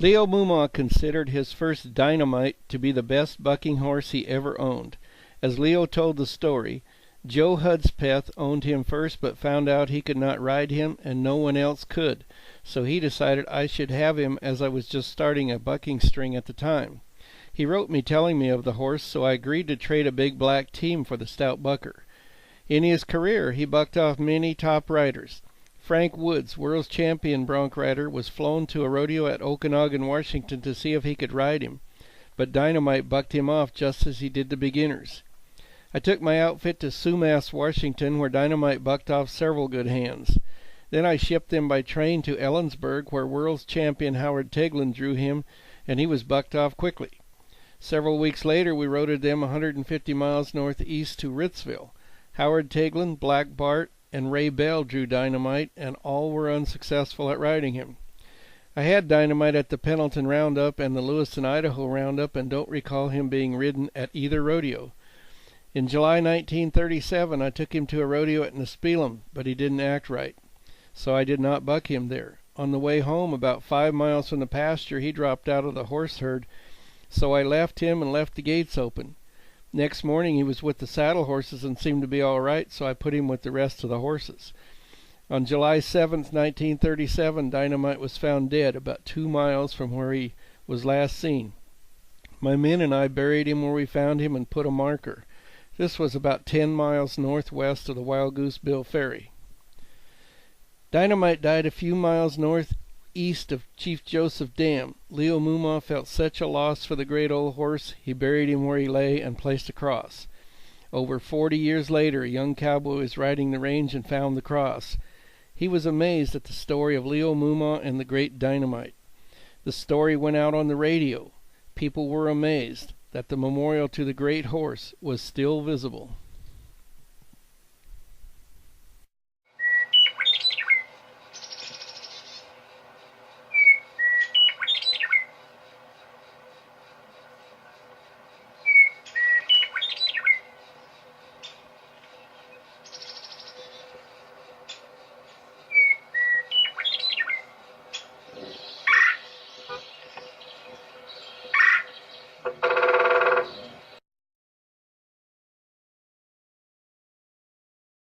Leo Moomaw considered his first Dynamite to be the best bucking horse he ever owned. As Leo told the story, Joe Hudspeth owned him first but found out he could not ride him and no one else could, so he decided I should have him as I was just starting a bucking string at the time. He wrote me telling me of the horse, so I agreed to trade a big black team for the stout bucker. In his career, he bucked off many top riders. Frank Woods, world's champion bronc rider, was flown to a rodeo at Okanagan, Washington to see if he could ride him, but Dynamite bucked him off just as he did the beginners. I took my outfit to Sumas, Washington, where Dynamite bucked off several good hands. Then I shipped them by train to Ellensburg, where world's champion Howard Teglin drew him, and he was bucked off quickly. Several weeks later, we rode them 150 miles northeast to Ritzville. Howard Teglin, Black Bart, and Ray Bell drew Dynamite, and all were unsuccessful at riding him. I had Dynamite at the Pendleton Roundup and the Lewiston, Idaho Roundup, and don't recall him being ridden at either rodeo. In July 1937, I took him to a rodeo at Nispelem, but he didn't act right, so I did not buck him there. On the way home, about 5 miles from the pasture, he dropped out of the horse herd, so I left him and left the gates open. Next morning he was with the saddle horses and seemed to be all right, so I put him with the rest of the horses. On July 7, 1937, Dynamite was found dead about 2 miles from where he was last seen. My men and I buried him where we found him and put a marker. This was about 10 miles northwest of the Wild Goose Bill Ferry. Dynamite died a few miles northeast of Chief Joseph Dam. Leo Moomaw felt such a loss for the great old horse, he buried him where he lay and placed a cross. Over 40 years later, a young cowboy was riding the range and found the cross. He was amazed at the story of Leo Moomaw and the great Dynamite. The story went out on the radio. People were amazed that the memorial to the great horse was still visible.